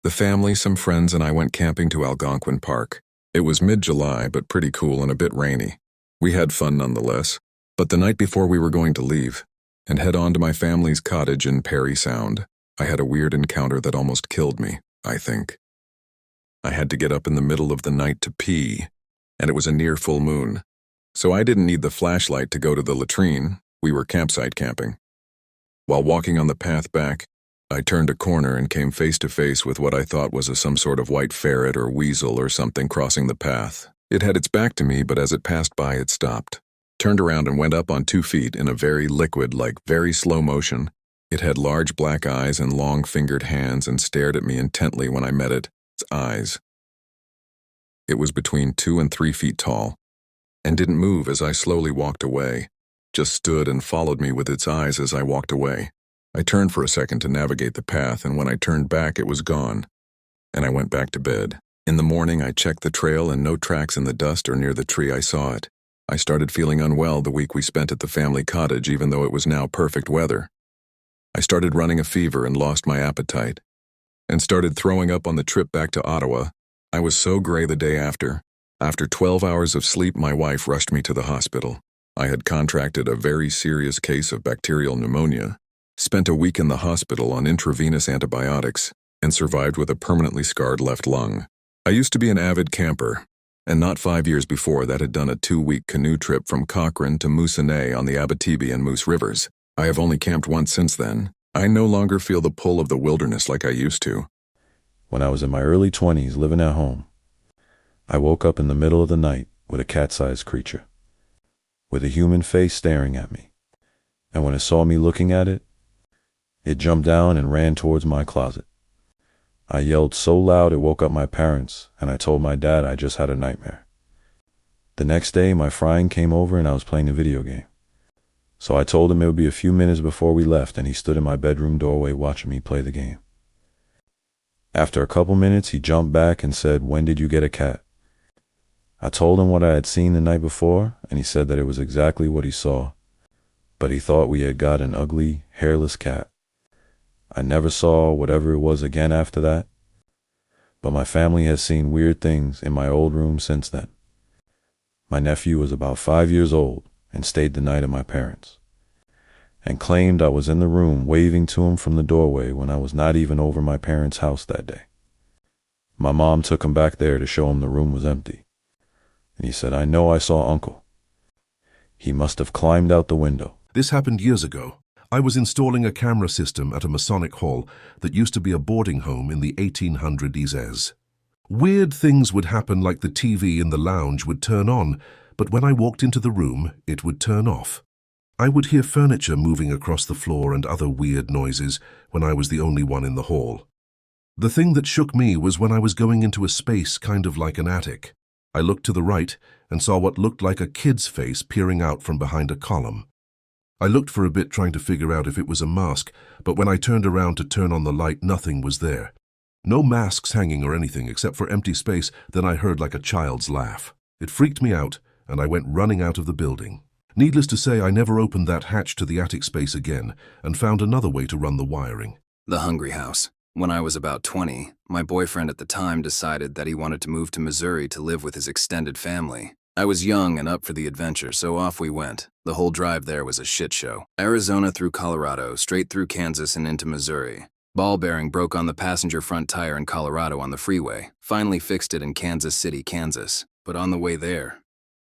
The family, some friends, and I went camping to Algonquin Park. It was mid-July, but pretty cool and a bit rainy. We had fun nonetheless. But the night before we were going to leave and head on to my family's cottage in Perry Sound, I had a weird encounter that almost killed me, I think. I had to get up in the middle of the night to pee, and it was a near full moon. So I didn't need the flashlight to go to the latrine. We were campsite camping. While walking on the path back, I turned a corner and came face to face with what I thought was some sort of white ferret or weasel or something crossing the path. It had its back to me, but as it passed by, it stopped, turned around and went up on 2 feet in a very liquid, very slow motion. It had large black eyes and long-fingered hands and stared at me intently when I met its eyes. It was between 2 and 3 feet tall and didn't move as I slowly walked away, just stood and followed me with its eyes as I walked away. I turned for a second to navigate the path, and when I turned back, it was gone, and I went back to bed. In the morning, I checked the trail and no tracks in the dust or near the tree I saw it. I started feeling unwell the week we spent at the family cottage, even though it was now perfect weather. I started running a fever and lost my appetite, and started throwing up on the trip back to Ottawa. I was so gray the day after. After 12 hours of sleep, my wife rushed me to the hospital. I had contracted a very serious case of bacterial pneumonia, spent a week in the hospital on intravenous antibiotics, and survived with a permanently scarred left lung. I used to be an avid camper, and not 5 years before that had done a 2-week canoe trip from Cochrane to Moosonee on the Abitibi and Moose Rivers. I have only camped once since then. I no longer feel the pull of the wilderness like I used to. When I was in my early 20s living at home, I woke up in the middle of the night with a cat-sized creature, with a human face staring at me, and when it saw me looking at it, it jumped down and ran towards my closet. I yelled so loud it woke up my parents, and I told my dad I just had a nightmare. The next day, my friend came over and I was playing a video game. So I told him it would be a few minutes before we left, and he stood in my bedroom doorway watching me play the game. After a couple minutes, he jumped back and said, "When did you get a cat?" I told him what I had seen the night before, and he said that it was exactly what he saw, but he thought we had got an ugly, hairless cat. I never saw whatever it was again after that, but my family has seen weird things in my old room since then. My nephew was about 5 years old and stayed the night at my parents', and claimed I was in the room waving to him from the doorway when I was not even over my parents' house that day. My mom took him back there to show him the room was empty, and he said, "I know I saw Uncle. He must have climbed out the window." This happened years ago. I was installing a camera system at a Masonic hall that used to be a boarding home in the 1800s. Weird things would happen, like the TV in the lounge would turn on, but when I walked into the room, it would turn off. I would hear furniture moving across the floor and other weird noises when I was the only one in the hall. The thing that shook me was when I was going into a space kind of like an attic. I looked to the right and saw what looked like a kid's face peering out from behind a column. I looked for a bit trying to figure out if it was a mask, but when I turned around to turn on the light, nothing was there. No masks hanging or anything except for empty space. Then I heard like a child's laugh. It freaked me out, and I went running out of the building. Needless to say, I never opened that hatch to the attic space again and found another way to run the wiring. The Hungry House. When I was about 20, my boyfriend at the time decided that he wanted to move to Missouri to live with his extended family. I was young and up for the adventure, so off we went. The whole drive there was a shit show. Arizona through Colorado, straight through Kansas and into Missouri. Ball bearing broke on the passenger front tire in Colorado on the freeway. Finally fixed it in Kansas City, Kansas. But on the way there,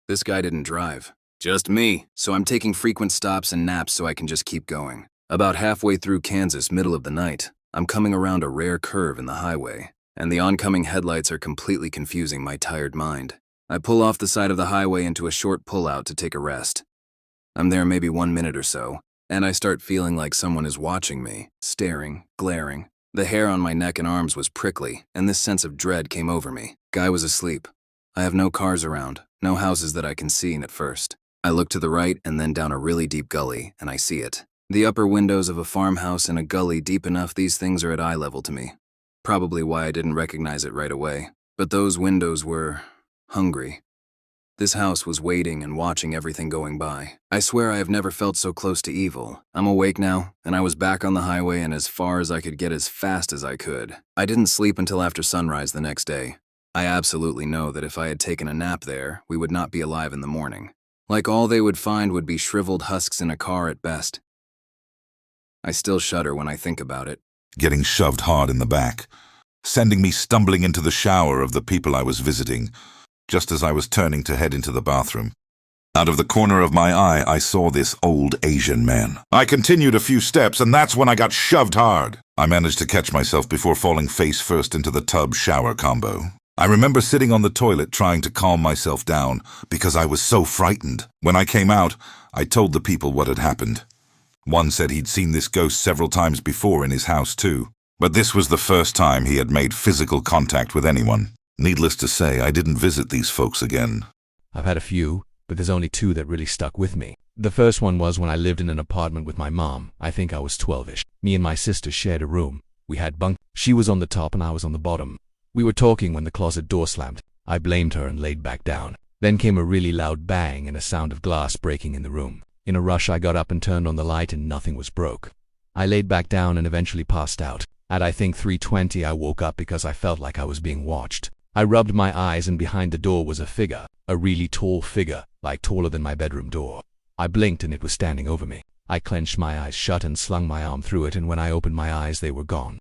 this guy didn't drive. Just me. So I'm taking frequent stops and naps so I can just keep going. About halfway through Kansas, middle of the night, I'm coming around a rare curve in the highway, and the oncoming headlights are completely confusing my tired mind. I pull off the side of the highway into a short pullout to take a rest. I'm there maybe 1 minute or so, and I start feeling like someone is watching me, staring, glaring. The hair on my neck and arms was prickly, and this sense of dread came over me. Guy was asleep. I have no cars around, no houses that I can see at first. I look to the right and then down a really deep gully, and I see it. The upper windows of a farmhouse in a gully deep enough these things are at eye level to me. Probably why I didn't recognize it right away. But those windows were hungry. This house was waiting and watching everything going by. I swear I have never felt so close to evil. I'm awake now, and I was back on the highway and as far as I could get as fast as I could. I didn't sleep until after sunrise the next day. I absolutely know that if I had taken a nap there, we would not be alive in the morning. Like all they would find would be shriveled husks in a car at best. I still shudder when I think about it. Getting shoved hard in the back, sending me stumbling into the shower of the people I was visiting, just as I was turning to head into the bathroom. Out of the corner of my eye, I saw this old Asian man. I continued a few steps, and that's when I got shoved hard. I managed to catch myself before falling face first into the tub-shower combo. I remember sitting on the toilet trying to calm myself down because I was so frightened. When I came out, I told the people what had happened. One said he'd seen this ghost several times before in his house too, but this was the first time he had made physical contact with anyone. Needless to say, I didn't visit these folks again. I've had a few, but there's only two that really stuck with me. The first one was when I lived in an apartment with my mom. I think I was 12-ish. Me and my sister shared a room. We had bunk. She was on the top and I was on the bottom. We were talking when the closet door slammed. I blamed her and laid back down. Then came a really loud bang and a sound of glass breaking in the room. In a rush, I got up and turned on the light and nothing was broke. I laid back down and eventually passed out. At I think 3:20, I woke up because I felt like I was being watched. I rubbed my eyes and behind the door was a figure, a really tall figure, like taller than my bedroom door. I blinked and it was standing over me. I clenched my eyes shut and slung my arm through it, and when I opened my eyes they were gone.